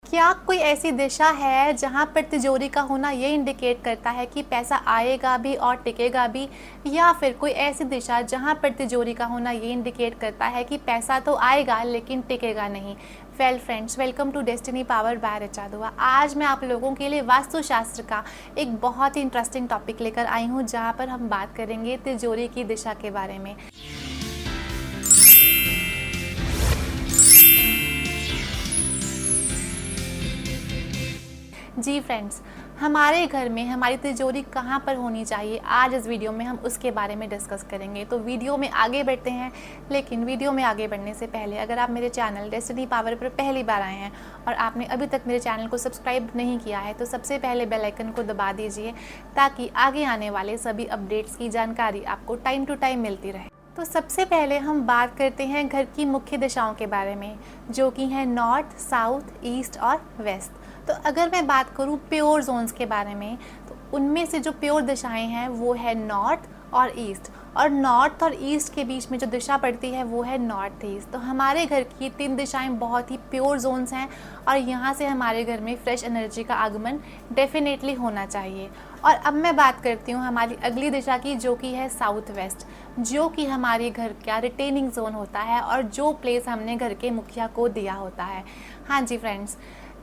क्या कोई ऐसी दिशा है जहाँ पर तिजोरी का होना ये इंडिकेट करता है कि पैसा आएगा भी और टिकेगा भी, या फिर कोई ऐसी दिशा जहाँ पर तिजोरी का होना ये इंडिकेट करता है कि पैसा तो आएगा लेकिन टिकेगा नहीं। Well friends, welcome to destiny power by Richa Dua. आज मैं आप लोगों के लिए वास्तुशास्त्र का एक बहुत ही इंटरेस्टिंग टॉपिक लेकर आई हूँ, जहाँ पर हम बात करेंगे तिजोरी की दिशा के बारे में। जी फ्रेंड्स, हमारे घर में हमारी तिजोरी कहाँ पर होनी चाहिए, आज इस वीडियो में हम उसके बारे में डिस्कस करेंगे। तो वीडियो में आगे बढ़ते हैं, लेकिन वीडियो में आगे बढ़ने से पहले अगर आप मेरे चैनल डेस्टिनी पावर पर पहली बार आए हैं और आपने अभी तक मेरे चैनल को सब्सक्राइब नहीं किया है, तो सबसे पहले बेल आइकन को दबा दीजिए ताकि आगे आने वाले सभी अपडेट्स की जानकारी आपको टाइम टू टाइम मिलती रहे। तो सबसे पहले हम बात करते हैं घर की मुख्य दिशाओं के बारे में, जो कि हैं नॉर्थ, साउथ, ईस्ट और वेस्ट। तो अगर मैं बात करूं प्योर जोन्स के बारे में, तो उनमें से जो प्योर दिशाएं हैं वो है नॉर्थ और ईस्ट, और नॉर्थ और ईस्ट के बीच में जो दिशा पड़ती है वो है नॉर्थ ईस्ट। तो हमारे घर की 3 दिशाएं बहुत ही प्योर जोन्स हैं और यहाँ से हमारे घर में फ्रेश एनर्जी का आगमन डेफिनेटली होना चाहिए। और अब मैं बात करती हूँ हमारी अगली दिशा की, जो कि है साउथ वेस्ट, जो कि हमारे घर का रिटेनिंग जोन होता है और जो प्लेस हमने घर के मुखिया को दिया होता है। हाँ जी फ्रेंड्स,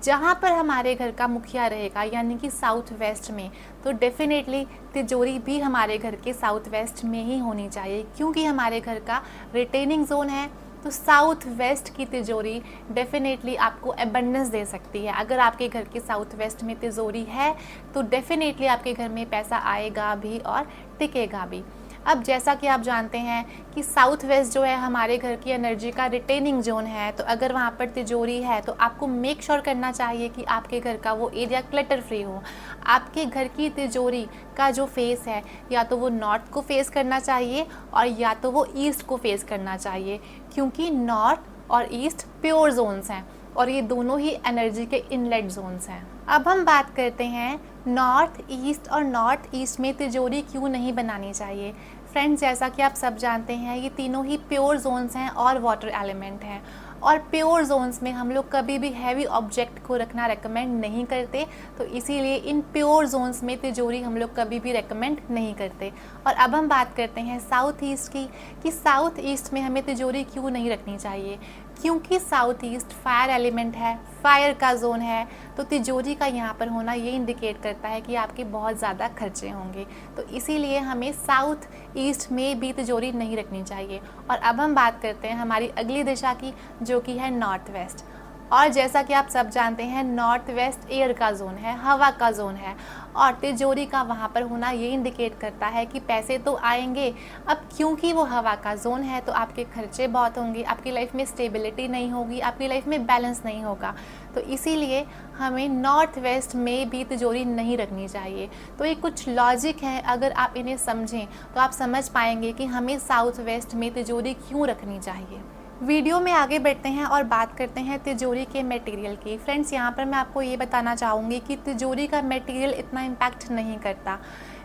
जहाँ पर हमारे घर का मुखिया रहेगा यानी कि साउथ वेस्ट में, तो डेफिनेटली तिजोरी भी हमारे घर के साउथ वेस्ट में ही होनी चाहिए, क्योंकि हमारे घर का रिटेनिंग जोन है। तो साउथ वेस्ट की तिजोरी डेफिनेटली आपको एबंडेंस दे सकती है। अगर आपके घर के साउथ वेस्ट में तिजोरी है तो डेफिनेटली आपके घर में पैसा आएगा भी और टिकेगा भी। अब जैसा कि आप जानते हैं कि साउथ वेस्ट जो है हमारे घर की एनर्जी का रिटेनिंग जोन है, तो अगर वहाँ पर तिजोरी है तो आपको मेक श्योर करना चाहिए कि आपके घर का वो एरिया क्लटर फ्री हो। आपके घर की तिजोरी का जो फेस है, या तो वो नॉर्थ को फेस करना चाहिए और या तो वो ईस्ट को फेस करना चाहिए, क्योंकि नॉर्थ और ईस्ट प्योर जोन्स हैं और ये दोनों ही एनर्जी के इनलेट जोन्स हैं। अब हम बात करते हैं नॉर्थ ईस्ट, और नॉर्थ ईस्ट में तिजोरी क्यों नहीं बनानी चाहिए। फ्रेंड्स, जैसा कि आप सब जानते हैं ये तीनों ही प्योर जोन्स हैं और वाटर एलिमेंट हैं, और प्योर जोन्स में हम लोग कभी भी हैवी ऑब्जेक्ट को रखना रेकमेंड नहीं करते, तो इसीलिए इन प्योर जोन्स में तिजोरी हम लोग कभी भी रेकमेंड नहीं करते। और अब हम बात करते हैं साउथ ईस्ट की, कि साउथ ईस्ट में हमें तिजोरी क्यों नहीं रखनी चाहिए। क्योंकि साउथ ईस्ट फायर एलिमेंट है, फायर का जोन है, तो तिजोरी का यहाँ पर होना ये इंडिकेट करता है कि आपके बहुत ज़्यादा खर्चे होंगे, तो इसीलिए हमें साउथ ईस्ट में भी तिजोरी नहीं रखनी चाहिए। और अब हम बात करते हैं हमारी अगली दिशा की, जो कि है नॉर्थ वेस्ट। और जैसा कि आप सब जानते हैं नॉर्थ वेस्ट एयर का जोन है, हवा का जोन है, और तिजोरी का वहाँ पर होना ये इंडिकेट करता है कि पैसे तो आएंगे। अब क्योंकि वो हवा का जोन है तो आपके खर्चे बहुत होंगे, आपकी लाइफ में स्टेबिलिटी नहीं होगी, आपकी लाइफ में बैलेंस नहीं होगा, तो इसीलिए हमें नॉर्थ वेस्ट में भी तिजोरी नहीं रखनी चाहिए। तो ये कुछ लॉजिक है, अगर आप इन्हें समझें तो आप समझ पाएंगे कि हमें साउथ वेस्ट में तिजोरी क्यों रखनी चाहिए। वीडियो में आगे बढ़ते हैं और बात करते हैं तिजोरी के मटेरियल की। फ्रेंड्स, यहाँ पर मैं आपको ये बताना चाहूँगी कि तिजोरी का मटेरियल इतना इम्पैक्ट नहीं करता।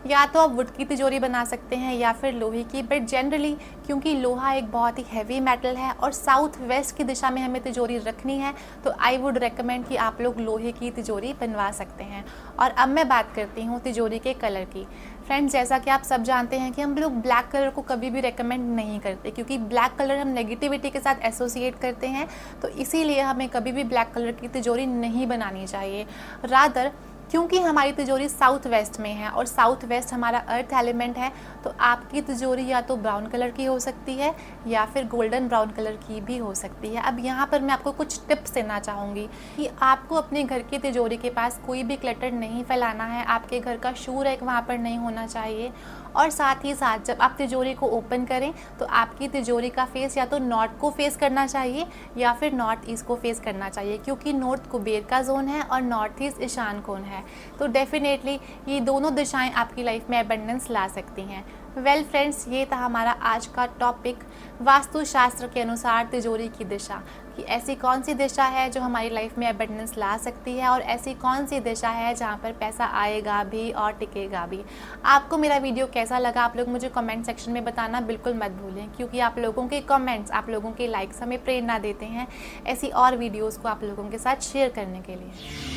या तो आप वुड की तिजोरी बना सकते हैं या फिर लोहे की, बट जनरली क्योंकि लोहा एक बहुत ही हैवी मेटल है और साउथ वेस्ट की दिशा में हमें तिजोरी रखनी है, तो आई वुड रेकमेंड कि आप लोग लोहे की तिजोरी बनवा सकते हैं। और अब मैं बात करती हूँ तिजोरी के कलर की। फ्रेंड्स, जैसा कि आप सब जानते हैं कि हम लोग ब्लैक कलर को कभी भी रेकमेंड नहीं करते, क्योंकि ब्लैक कलर हम नेगेटिविटी के साथ एसोसिएट करते हैं, तो इसीलिए हमें कभी भी ब्लैक कलर की तिजोरी नहीं बनानी चाहिए। रादर क्योंकि हमारी तिजोरी साउथ वेस्ट में है और साउथ वेस्ट हमारा अर्थ एलिमेंट है, तो आपकी तिजोरी या तो ब्राउन कलर की हो सकती है या फिर गोल्डन ब्राउन कलर की भी हो सकती है। अब यहाँ पर मैं आपको कुछ टिप्स देना चाहूँगी कि आपको अपने घर की तिजोरी के पास कोई भी क्लटर नहीं फैलाना है, आपके घर का शू रैक वहाँ पर नहीं होना चाहिए, और साथ ही साथ जब आप तिजोरी को ओपन करें तो आपकी तिजोरी का फेस या तो नॉर्थ को फेस करना चाहिए या फिर नॉर्थ ईस्ट को फेस करना चाहिए, क्योंकि नॉर्थ कुबेर का जोन है और नॉर्थ ईस्ट ईशान कोण है। है, तो डेफिनेटली ये दोनों दिशाएं आपकी लाइफ में एबंडेंस ला सकती हैं। वेल फ्रेंड्स, ये था हमारा आज का टॉपिक, वास्तुशास्त्र के अनुसार तिजोरी की दिशा, कि ऐसी कौन सी दिशा है जो हमारी लाइफ में एबंडेंस ला सकती है और ऐसी कौन सी दिशा है जहाँ पर पैसा आएगा भी और टिकेगा भी। आपको मेरा वीडियो कैसा लगा आप लोग मुझे कमेंट सेक्शन में बताना बिल्कुल मत भूलें, क्योंकि आप लोगों के कमेंट्स, आप लोगों के लाइक्स हमें प्रेरणा देते हैं ऐसी और वीडियोज़ को आप लोगों के साथ शेयर करने के लिए।